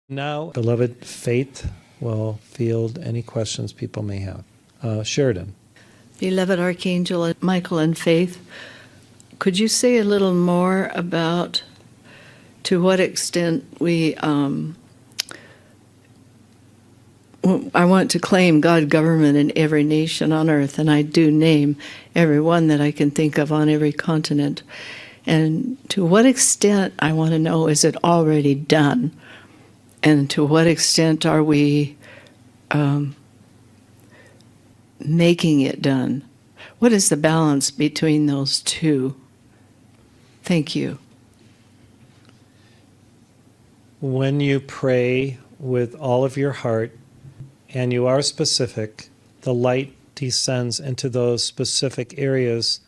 Now, beloved Faith will field any questions people may have. Sheridan. Beloved Archangel Michael and Faith, could you say a little more about to what extent I want to claim God government in every nation on earth, and I do name every one that I can think of on every continent. And to what extent, I want to know, is it already done? And to what extent are we making it done? What is the balance between those two? Thank you. When you pray with all of your heart and you are specific, the light descends into those specific areas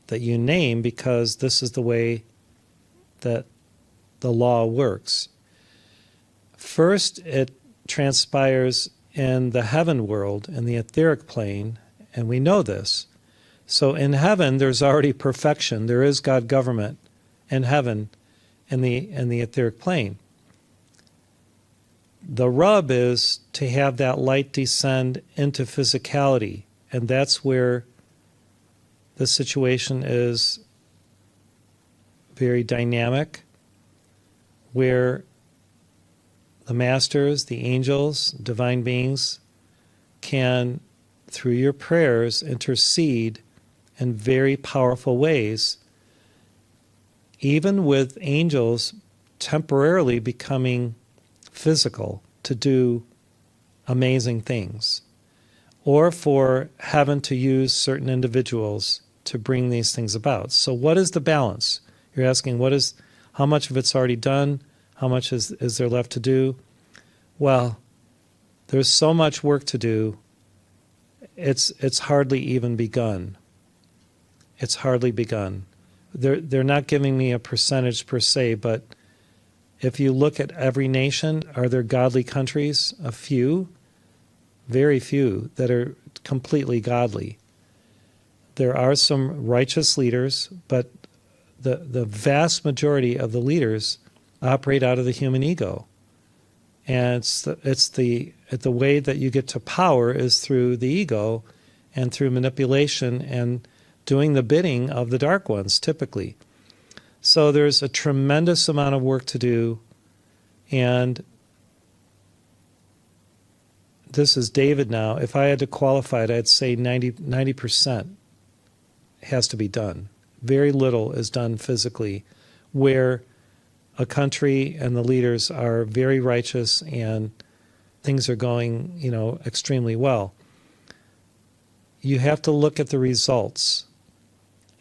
that you name, because this is the way that the law works. First, it transpires in the heaven world, in the etheric plane, and we know this. So in heaven, there's already perfection. There is God government in heaven, in the etheric plane. The rub is to have that light descend into physicality, and that's where the situation is very dynamic, where the masters, the angels, divine beings can, through your prayers, intercede in very powerful ways, even with angels temporarily becoming physical to do amazing things, or for heaven to use certain individuals to bring these things about. So what is the balance? You're asking how much of it's already done? How much is there left to do? Well, there's so much work to do. It's hardly even begun. It's hardly begun. They're not giving me a percentage per se, but if you look at every nation, are there godly countries? A few, very few, that are completely godly. There are some righteous leaders, but the vast majority of the leaders operate out of the human ego. And it's the way that you get to power is through the ego and through manipulation and doing the bidding of the dark ones, typically. So there's a tremendous amount of work to do, and this is David now. If I had to qualify it, I'd say 90% has to be done. Very little is done physically, where a country and the leaders are very righteous and things are going, extremely well. You have to look at the results.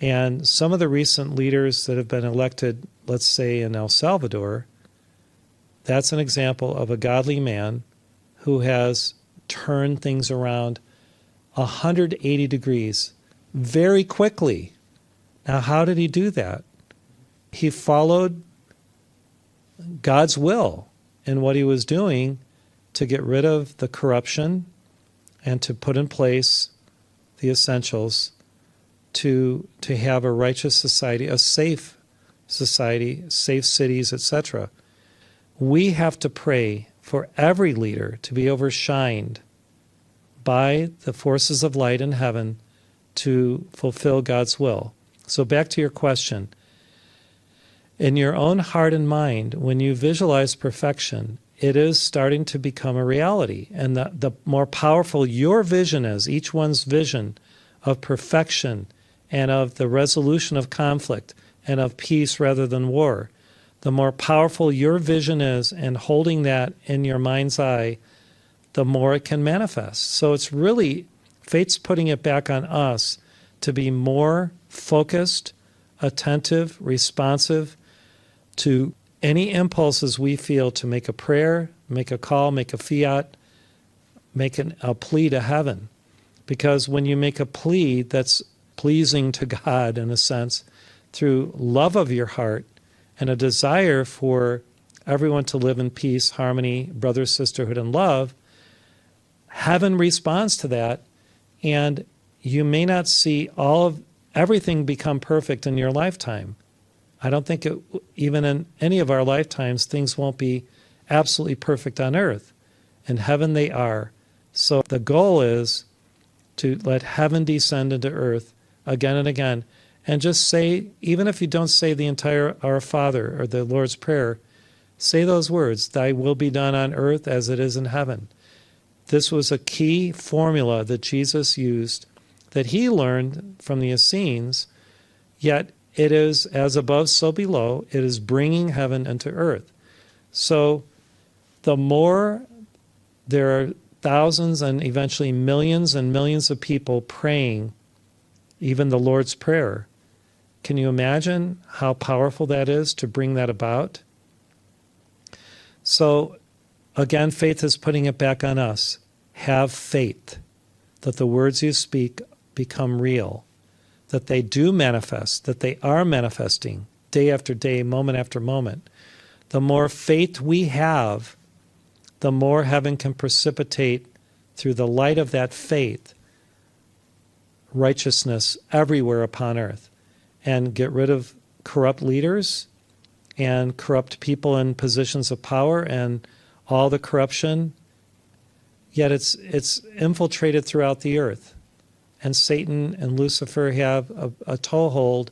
And some of the recent leaders that have been elected, let's say in El Salvador, that's an example of a godly man who has turned things around 180 degrees very quickly. Now, how did he do that? He followed God's will in what he was doing to get rid of the corruption and to put in place the essentials to have a righteous society, a safe society, safe cities, etc. We have to pray for every leader to be overshined by the forces of light in heaven to fulfill God's will. So back to your question. In your own heart and mind, when you visualize perfection, it is starting to become a reality. And the more powerful your vision is, each one's vision of perfection and of the resolution of conflict and of peace rather than war, the more powerful your vision is, and holding that in your mind's eye, the more it can manifest. So it's really, fate's putting it back on us to be more focused, attentive, responsive to any impulses we feel to make a prayer, make a call, make a fiat, make a plea to heaven. Because when you make a plea that's pleasing to God, in a sense, through love of your heart and a desire for everyone to live in peace, harmony, brother, sisterhood, and love, heaven responds to that, and you may not see everything become perfect in your lifetime. I don't think even in any of our lifetimes things won't be absolutely perfect on earth. In heaven they are. So the goal is to let heaven descend into earth again and again. And just say, even if you don't say the entire Our Father or the Lord's Prayer, say those words, "Thy will be done on earth as it is in heaven." This was a key formula that Jesus used, that he learned from the Essenes, yet it is as above, so below. It is bringing heaven into earth. So the more there are thousands and eventually millions and millions of people praying even the Lord's Prayer, can you imagine how powerful that is to bring that about? So again, faith is putting it back on us. Have faith that the words you speak become real, that they do manifest, that they are manifesting day after day, moment after moment. The more faith we have, the more heaven can precipitate through the light of that faith righteousness everywhere upon earth, and get rid of corrupt leaders and corrupt people in positions of power and all the corruption. Yet it's infiltrated throughout the earth. And Satan and Lucifer have a toehold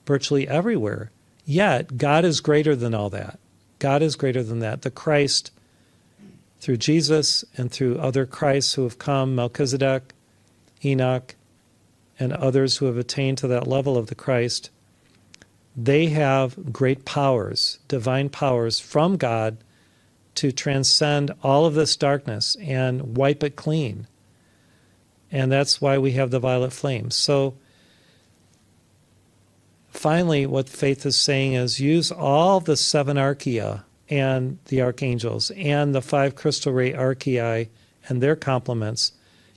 virtually everywhere. Yet God is greater than all that. God is greater than that. The Christ, through Jesus and through other Christs who have come, Melchizedek, Enoch, and others who have attained to that level of the Christ, they have great powers, divine powers from God to transcend all of this darkness and wipe it clean. And that's why we have the violet flame. So finally, what faith is saying is use all the 7 archaea and the archangels and the 5 crystal ray archaea and their complements.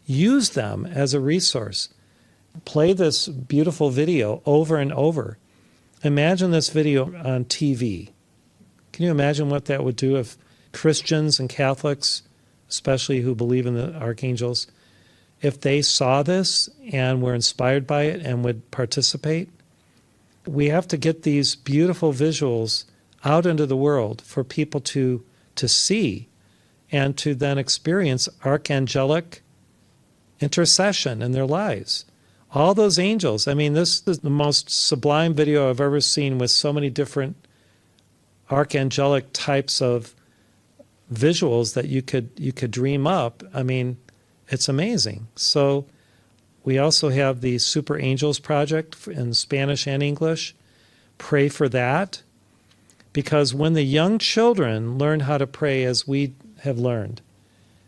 Use them as a resource. Play this beautiful video over and over. Imagine this video on TV. Can you imagine what that would do if Christians and Catholics, especially who believe in the archangels, if they saw this and were inspired by it and would participate? We have to get these beautiful visuals out into the world for people to see and to then experience archangelic intercession in their lives. All those angels. I mean, this is the most sublime video I've ever seen, with so many different archangelic types of visuals that you could dream up. I mean, it's amazing. So we also have the Super Angels Project in Spanish and English. Pray for that, because when the young children learn how to pray as we have learned,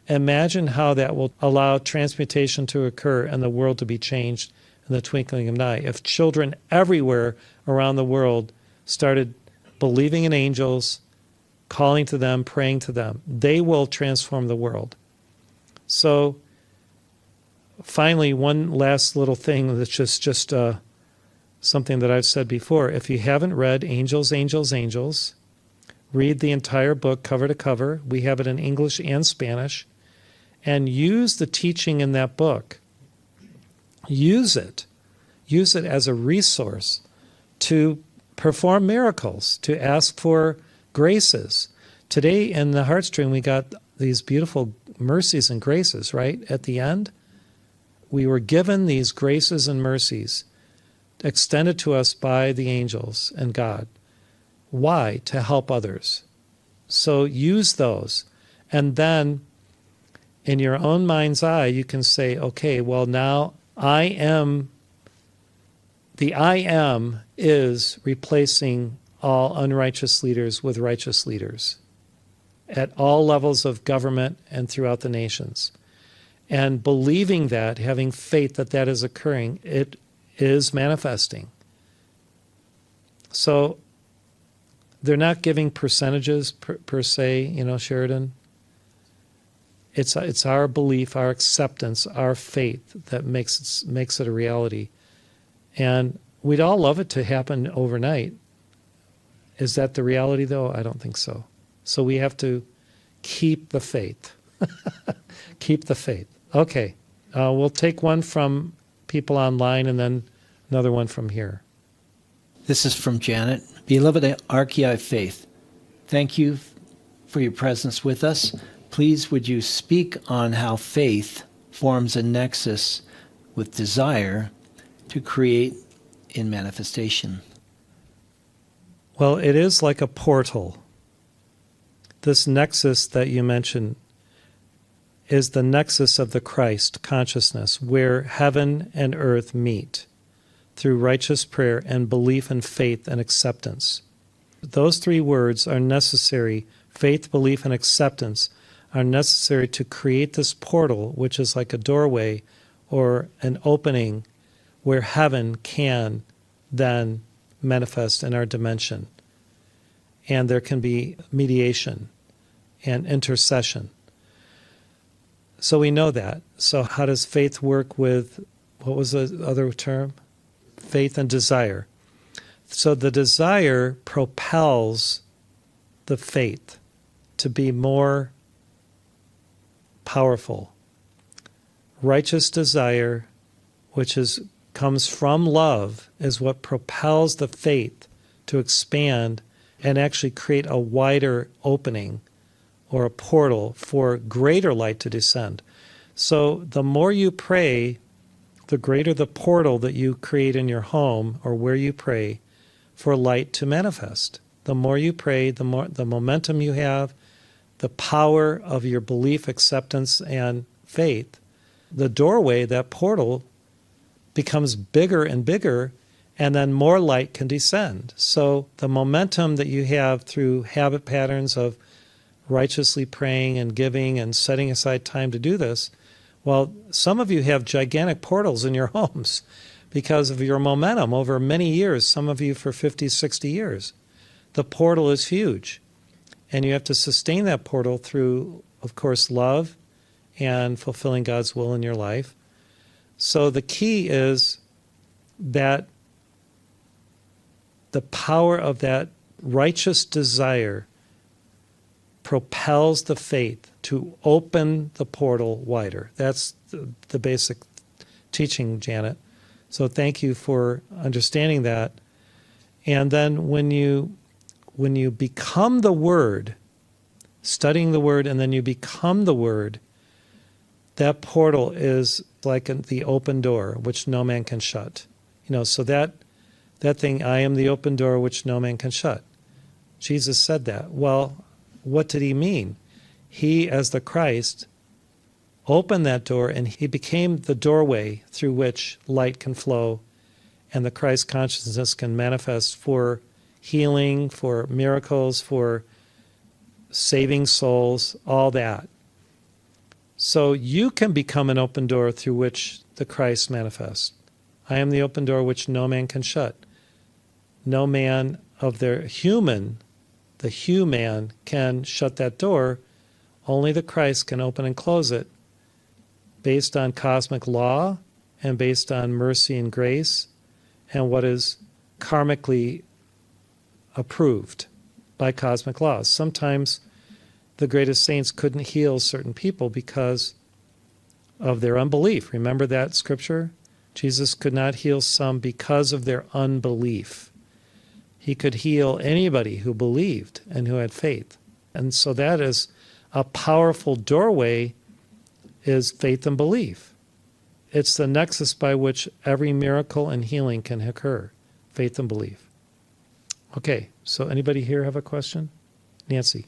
imagine how that will allow transmutation to occur and the world to be changed in the twinkling of an eye. If children everywhere around the world started believing in angels, calling to them, praying to them, they will transform the world. So finally, one last little thing that's just something that I've said before. If you haven't read Angels, Angels, Angels, read the entire book cover to cover. We have it in English and Spanish. And use the teaching in that book. Use it. Use it as a resource to perform miracles, to ask for graces. Today in the Heartstream, we got these beautiful mercies and graces, right? At the end, we were given these graces and mercies extended to us by the angels and God. Why? To help others. So use those. And then in your own mind's eye, you can say, okay, well, now I am is replacing all unrighteous leaders with righteous leaders at all levels of government and throughout the nations. And believing that, having faith that that is occurring, it is manifesting. So they're not giving percentages per se, Sheridan. It's our belief, our acceptance, our faith that makes it a reality. And we'd all love it to happen overnight. Is that the reality, though? I don't think so. So we have to keep the faith. Keep the faith. Okay. We'll take one from people online and then another one from here. This is from Janet. Beloved Archaea Faith, thank you for your presence with us. Please, would you speak on how faith forms a nexus with desire to create in manifestation? Well, it is like a portal. This nexus that you mentioned is the nexus of the Christ consciousness, where heaven and earth meet through righteous prayer and belief and faith and acceptance. Those three words are necessary. Faith, belief, and acceptance are necessary to create this portal, which is like a doorway or an opening where heaven can then manifest in our dimension. And there can be mediation and intercession. So we know that. So how does faith work with, what was the other term? Faith and desire. So the desire propels the faith to be more powerful. Righteous desire, which comes from love, is what propels the faith to expand and actually create a wider opening or a portal for greater light to descend. So the more you pray, the greater the portal that you create in your home or where you pray for light to manifest. The more you pray, the more the momentum you have, the power of your belief, acceptance, and faith. The doorway, that portal, becomes bigger and bigger, and then more light can descend. So the momentum that you have through habit patterns of righteously praying and giving and setting aside time to do this, well, some of you have gigantic portals in your homes because of your momentum over many years, some of you for 50, 60 years. The portal is huge. And you have to sustain that portal through, of course, love and fulfilling God's will in your life. So the key is that the power of that righteous desire propels the faith to open the portal wider. That's the basic teaching, Janet. So thank you for understanding that. And then when you become the Word, studying the Word, and then you become the Word, that portal is like the open door, which no man can shut. So that thing, I am the open door which no man can shut. Jesus said that. Well, what did he mean? He, as the Christ, opened that door, and he became the doorway through which light can flow and the Christ consciousness can manifest for healing, for miracles, for saving souls, all that. So you can become an open door through which the Christ manifests. I am the open door which no man can shut. No man of the human can shut that door. Only the Christ can open and close it based on cosmic law and based on mercy and grace and what is karmically approved by cosmic laws. Sometimes the greatest saints couldn't heal certain people because of their unbelief. Remember that scripture? Jesus could not heal some because of their unbelief. He could heal anybody who believed and who had faith. And so that is a powerful doorway, is faith and belief. It's the nexus by which every miracle and healing can occur, faith and belief. Okay, so anybody here have a question? Nancy.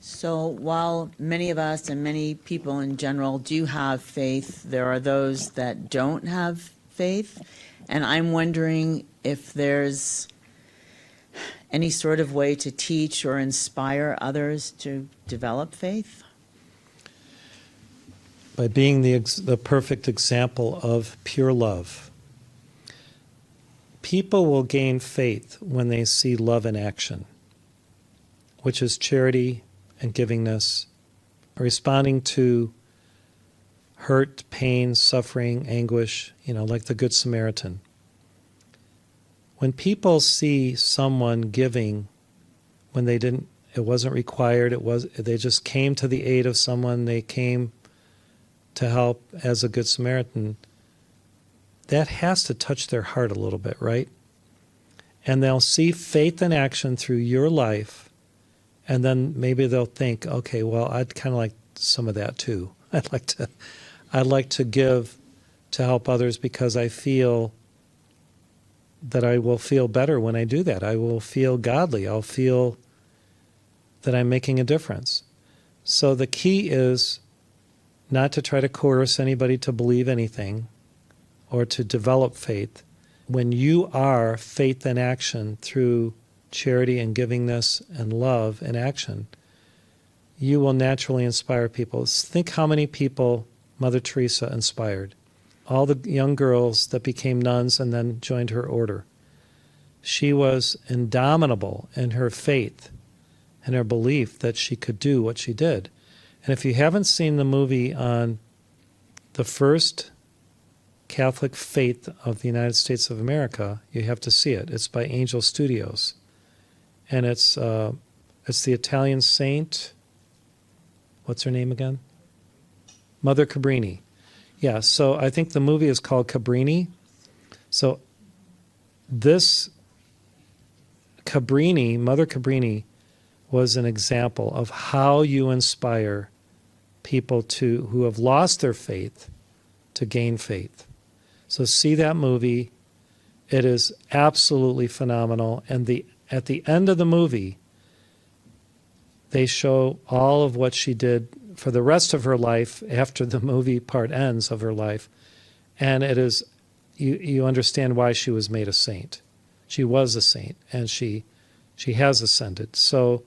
So while many of us and many people in general do have faith, there are those that don't have faith. And I'm wondering if there's any sort of way to teach or inspire others to develop faith? By being the perfect example of pure love. People will gain faith when they see love in action, which is charity and givingness, responding to hurt, pain, suffering, anguish, like the Good Samaritan. When people see someone giving when it wasn't required, they just came to the aid of someone, they came to help as a Good Samaritan, that has to touch their heart a little bit, right? And they'll see faith in action through your life, And then maybe they'll think, okay, well, I'd kind of like some of that too. I'd like to give to help others because I feel that I will feel better when I do that. I will feel godly. I'll feel that I'm making a difference. So the key is not to try to coerce anybody to believe anything or to develop faith. When you are faith in action through charity and givingness and love in action, you will naturally inspire people. Think how many people Mother Teresa inspired. All the young girls that became nuns and then joined her order. She was indomitable in her faith and her belief that she could do what she did. And if you haven't seen the movie on the first Catholic faith of the United States of America, you have to see it. It's by Angel Studios. And it's the Italian saint, what's her name again? Mother Cabrini. Yeah, so I think the movie is called Cabrini. So this Cabrini, Mother Cabrini, was an example of how you inspire people who have lost their faith to gain faith. So see that movie. It is absolutely phenomenal. And at the end of the movie, they show all of what she did for the rest of her life after the movie part ends of her life. And it is, you understand why she was made a saint. She was a saint, and she has ascended. So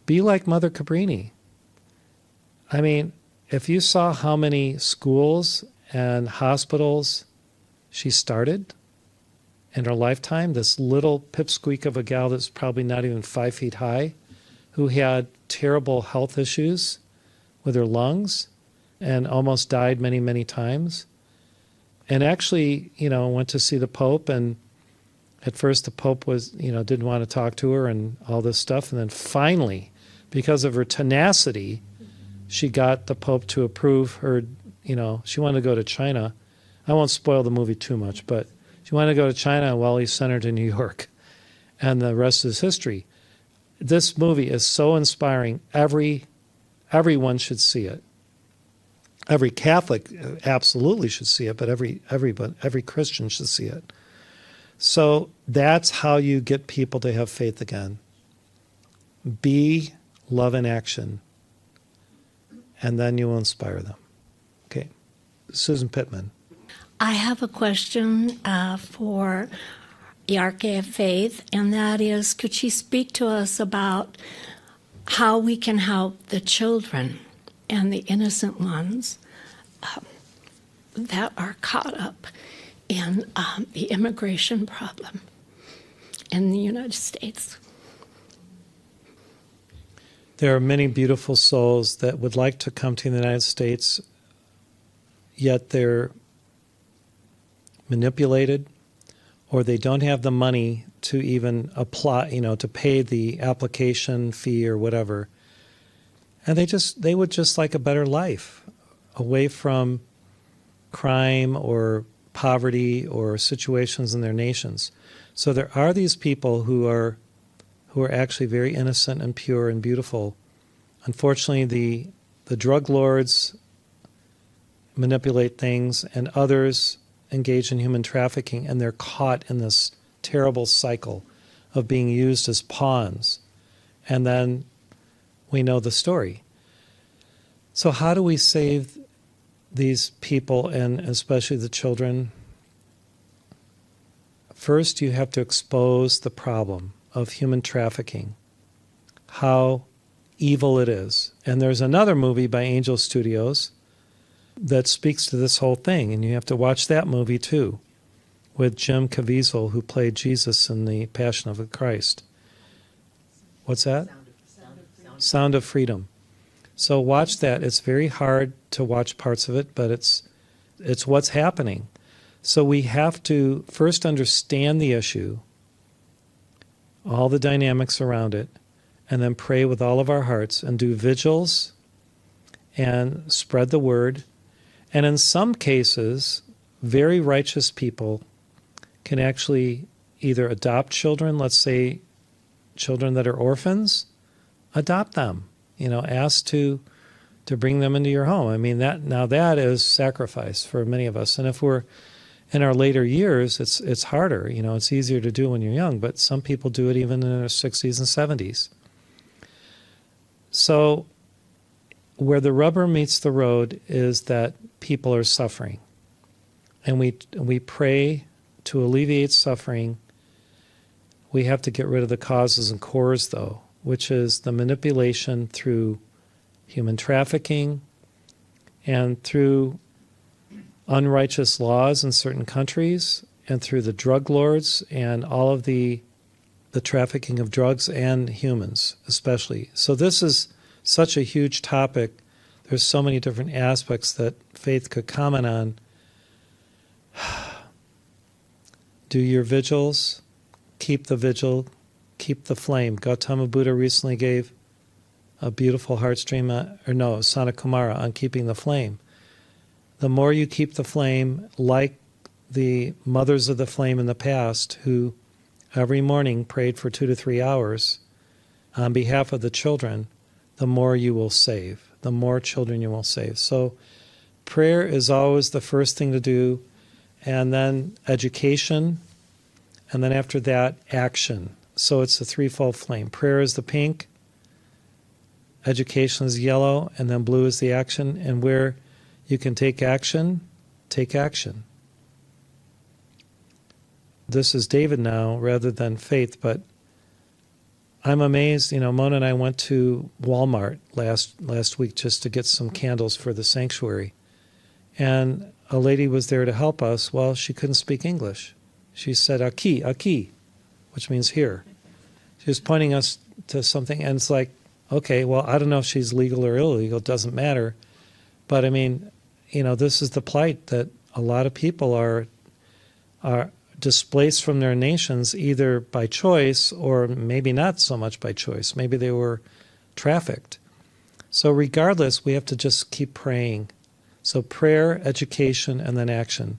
be like Mother Cabrini. I mean, if you saw how many schools and hospitals she started in her lifetime, this little pipsqueak of a gal that's probably not even 5 feet high, who had terrible health issues with her lungs and almost died many, many times. And actually, went to see the Pope, and at first the Pope was, didn't want to talk to her and all this stuff. And then finally, because of her tenacity, she got the Pope to approve her, she wanted to go to China. I won't spoil the movie too much, but she wanted to go to China while he sent her to New York. And the rest is history. This movie is so inspiring. Everyone should see it. Every Catholic absolutely should see it, but every Christian should see it. So that's how you get people to have faith again. Be love in action, and then you will inspire them. Okay. Susan Pittman. I have a question for the Arche of Faith, and that is, could she speak to us about how we can help the children and the innocent ones that are caught up in the immigration problem in the United States? There are many beautiful souls that would like to come to the United States, yet they're manipulated, or they don't have the money to even apply, to pay the application fee or whatever. And they would just like a better life, away from crime or poverty or situations in their nations. So there are these people who are actually very innocent and pure and beautiful. Unfortunately, the drug lords manipulate things, and others engage in human trafficking, and they're caught in this terrible cycle of being used as pawns. And then we know the story. So how do we save these people, and especially the children? First, you have to expose the problem of human trafficking, how evil it is. And there's another movie by Angel Studios that speaks to this whole thing, and you have to watch that movie too, with Jim Caviezel, who played Jesus in The Passion of the Christ. What's that? Sound of Freedom. So watch that. It's very hard to watch parts of it, but it's what's happening. So we have to first understand the issue, all the dynamics around it, and then pray with all of our hearts and do vigils and spread the word. And in some cases, very righteous people can actually either adopt children, let's say children that are orphans, adopt them. Ask to bring them into your home. I mean, that is sacrifice for many of us. And if we're in our later years, it's harder. It's easier to do when you're young, but some people do it even in their 60s and 70s. So where the rubber meets the road is that people are suffering. And we pray to alleviate suffering. We have to get rid of the causes and cores, though, which is the manipulation through human trafficking and through unrighteous laws in certain countries and through the drug lords and all of the trafficking of drugs and humans especially. So this is such a huge topic. There's so many different aspects that faith could comment on. Do your vigils, keep the vigil, keep the flame. Gautama Buddha recently gave a beautiful Sana Kumara on keeping the flame. The more you keep the flame, like the mothers of the flame in the past, who every morning prayed for 2 to 3 hours on behalf of the children, the more you will save, the more children you will save. So prayer is always the first thing to do, and then education, and then after that, action. So it's a threefold flame. Prayer is the pink, education is yellow, and then blue is the action. And where you can take action, take action. This is David now rather than faith, but I'm amazed. Mona and I went to Walmart last week just to get some candles for the sanctuary. And a lady was there to help us. Well, she couldn't speak English. She said, "Aquí, aquí," which means here. She was pointing us to something, and it's like, okay, well, I don't know if she's legal or illegal. It doesn't matter. But I mean, this is the plight that a lot of people are displaced from their nations, either by choice or maybe not so much by choice. Maybe they were trafficked. So regardless, we have to just keep praying. So prayer, education, and then action.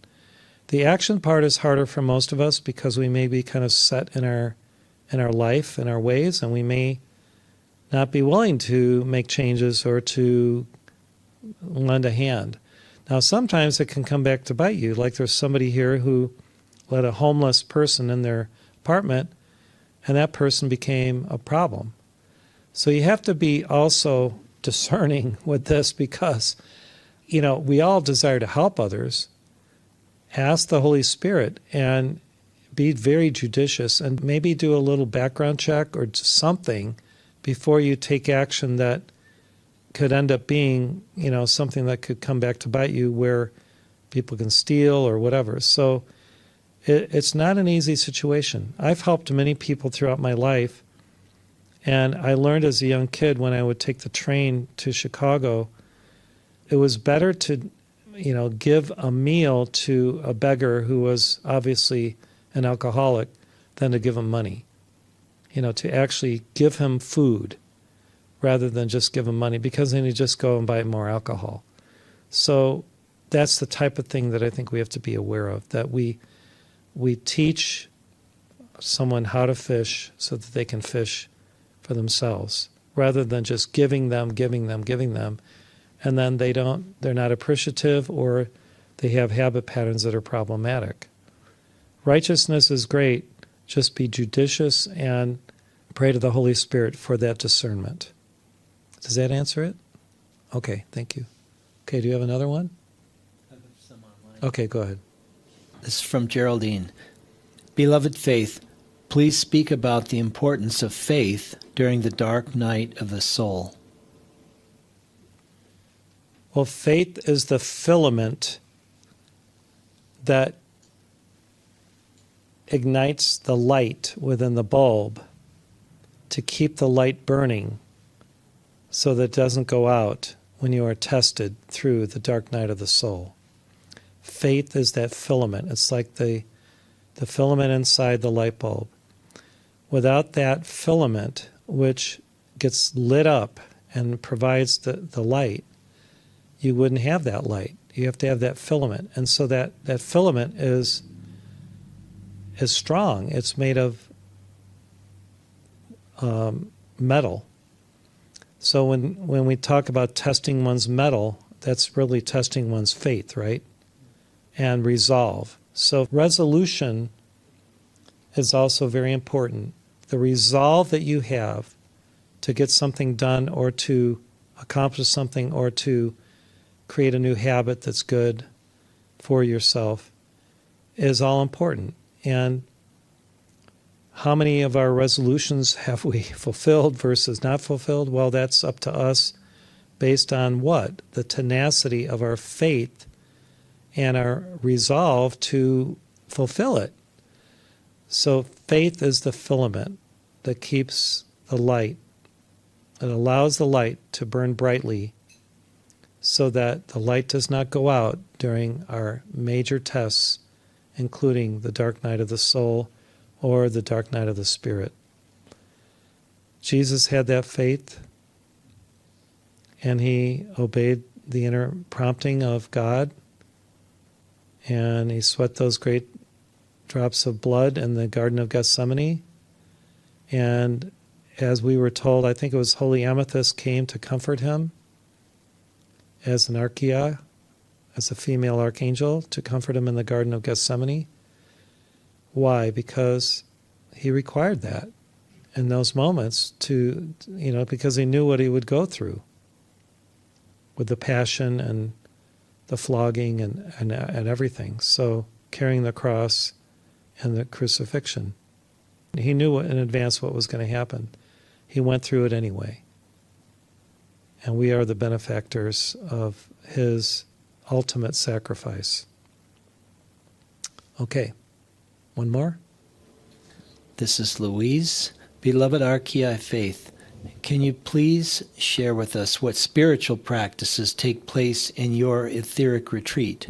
The action part is harder for most of us because we may be kind of set in our life, in our ways, and we may not be willing to make changes or to lend a hand. Now, sometimes it can come back to bite you. Like there's somebody here who let a homeless person in their apartment, and that person became a problem. So you have to be also discerning with this because, we all desire to help others. Ask the Holy Spirit and be very judicious and maybe do a little background check or something before you take action that could end up being, something that could come back to bite you where people can steal or whatever. So it's not an easy situation. I've helped many people throughout my life, and I learned as a young kid when I would take the train to Chicago, it was better to, give a meal to a beggar who was obviously an alcoholic than to give him money. To actually give him food rather than just give him money, because then you just go and buy more alcohol. So that's the type of thing that I think we have to be aware of, that we teach someone how to fish so that they can fish for themselves, rather than just giving them, and then they're not appreciative, or they have habit patterns that are problematic. Righteousness is great. Just be judicious and pray to the Holy Spirit for that discernment. Does that answer it? Okay, thank you. Okay, do you have another one? Okay, go ahead. This is from Geraldine. Beloved Faith, please speak about the importance of faith during the dark night of the soul. Well, faith is the filament that ignites the light within the bulb to keep the light burning so that it doesn't go out when you are tested through the dark night of the soul. Faith is that filament. It's like the filament inside the light bulb. Without that filament, which gets lit up and provides the light, you wouldn't have that light. You have to have that filament. And so that filament is strong. It's made of metal. So when we talk about testing one's mettle, that's really testing one's faith, right? And resolve. So resolution is also very important. The resolve that you have to get something done or to accomplish something or to create a new habit that's good for yourself is all important. And how many of our resolutions have we fulfilled versus not fulfilled? Well, that's up to us based on what? The tenacity of our faith and our resolve to fulfill it. So faith is the filament that keeps the light. It allows the light to burn brightly so that the light does not go out during our major tests, including the dark night of the soul or the dark night of the spirit. Jesus had that faith, and he obeyed the inner prompting of God, and he sweat those great drops of blood in the Garden of Gethsemane. And as we were told, I think it was Holy Amethyst came to comfort him as an archaea, as a female archangel, to comfort him in the Garden of Gethsemane. Why? Because he required that in those moments to, because he knew what he would go through with the passion and the flogging and everything. So carrying the cross and the crucifixion. He knew in advance what was going to happen. He went through it anyway. And we are the benefactors of his ultimate sacrifice. Okay. One more? This is Louise. Beloved Archaea Faith, can you please share with us what spiritual practices take place in your etheric retreat?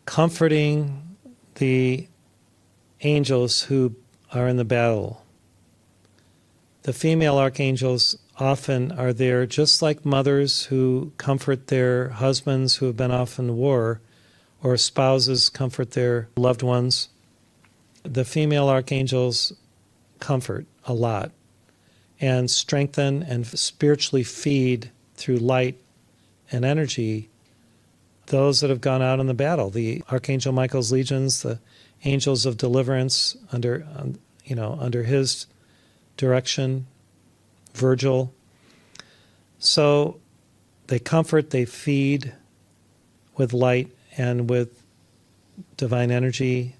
Comforting the angels who are in the battle. The female archangels often are there just like mothers who comfort their husbands who have been off in war, or spouses comfort their loved ones. The female archangels comfort a lot and strengthen and spiritually feed through light and energy those that have gone out in the battle. The Archangel Michael's legions, the angels of deliverance under his direction, Virgil. So they comfort, they feed with light and with divine energy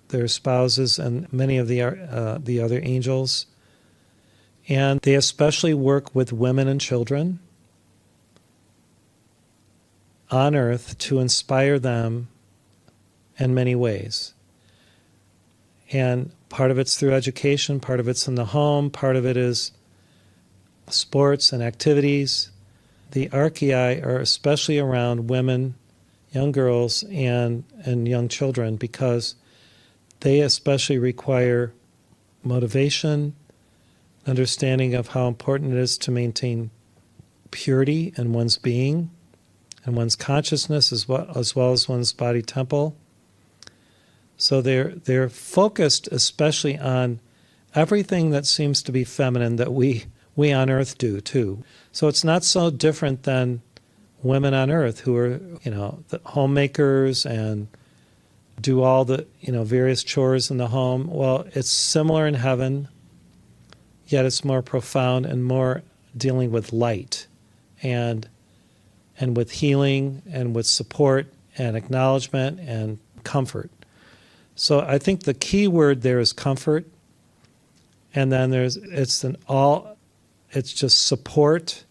their spouses and many of the other angels. And they especially work with women and children on earth to inspire them in many ways. And part of it's through education, part of it's in the home, part of it is sports and activities. The archaea are especially around women, young girls, and young children because they especially require motivation, understanding of how important it is to maintain purity in one's being and one's consciousness as well as one's body temple. So they're focused especially on everything that seems to be feminine that we on earth do too. So it's not so different than women on earth who are, the homemakers and do all the, various chores in the home. Well, it's similar in heaven, yet it's more profound and more dealing with light and with healing and with support and acknowledgement and comfort. So I think the key word there is comfort, and then it's just support,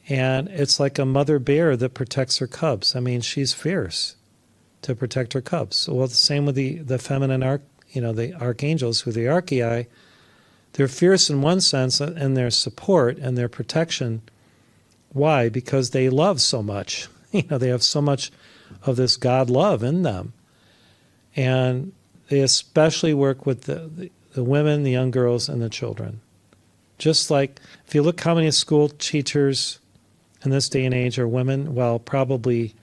and it's like a mother bear that protects her cubs. I mean, she's fierce to protect her cubs. Well, the same with the feminine the archangels who are the archaea. They're fierce in one sense in their support and their protection. Why? Because they love so much. They have so much of this God love in them. And they especially work with the women, the young girls, and the children. Just like, if you look how many school teachers in this day and age are women, well, probably,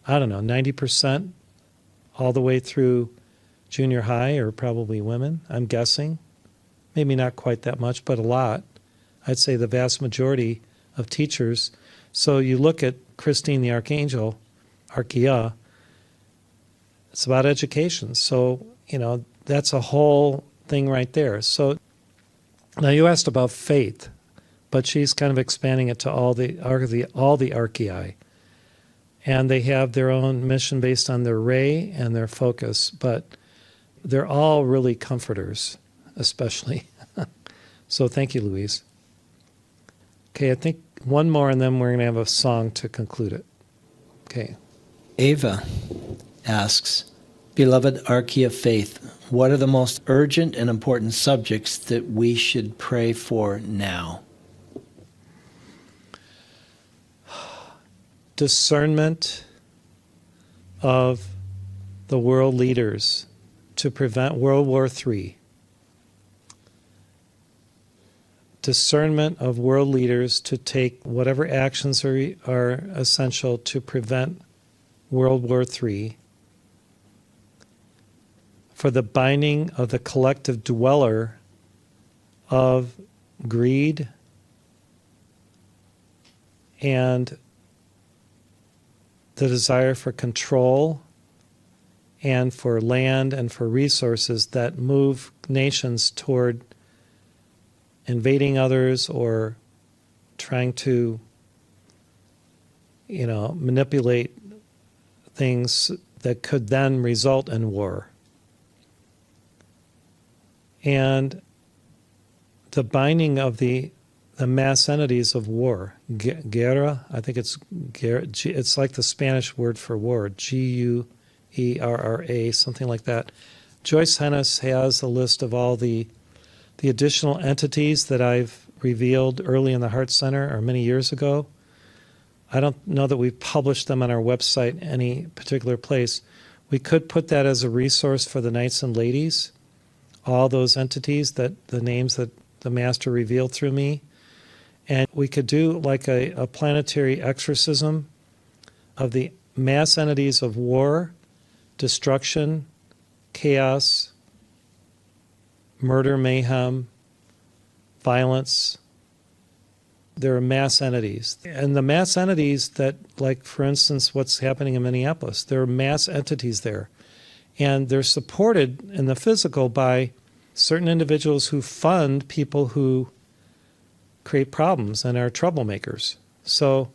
90% all the way through junior high are probably women, I'm guessing. maybe not quite that much, but a lot. I'd say the vast majority of teachers. So you look at Christine the Archangel, Archaea, it's about education. So, that's a whole thing right there. So now you asked about faith, but she's kind of expanding it to all the Archaea. And they have their own mission based on their ray and their focus, but they're all really comforters, especially. So thank you, Louise. Okay, I think one more, and then we're going to have a song to conclude it. Okay. Ava asks, Beloved Archaea Faith, what are the most urgent and important subjects that we should pray for now? Discernment of the world leaders to prevent World War III. Discernment of world leaders to take whatever actions are essential to prevent World War III. For the binding of the collective dweller of greed and the desire for control and for land and for resources that move nations toward invading others or trying to, manipulate things that could then result in war. And the binding of the mass entities of war, guerra, I think it's like the Spanish word for war, Guerra, something like that. Joyce Hennis has a list of all the additional entities that I've revealed early in the Heart Center or many years ago. I don't know that we've published them on our website, any particular place. We could put that as a resource for the Knights and Ladies, all those entities, that the names that the Master revealed through me. And we could do like a planetary exorcism of the mass entities of war, destruction, chaos, murder, mayhem, violence. There are mass entities. And the mass entities that, like, for instance, what's happening in Minneapolis, there are mass entities there. And they're supported in the physical by certain individuals who fund people who create problems and are troublemakers. So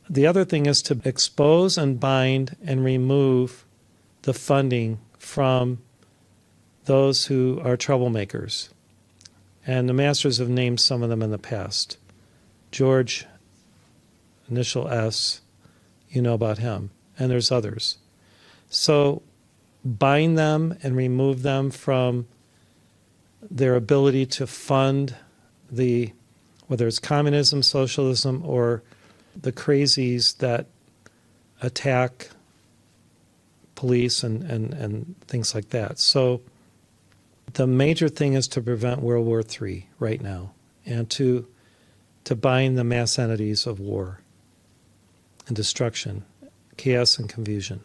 the other thing is to expose and bind and remove the funding from those who are troublemakers. And the Masters have named some of them in the past. George, initial S, you know about him, and there's others. So bind them and remove them from their ability to fund whether it's communism, socialism, or the crazies that attack police and things like that. So the major thing is to prevent World War III right now, and to bind the mass entities of war and destruction, chaos and confusion.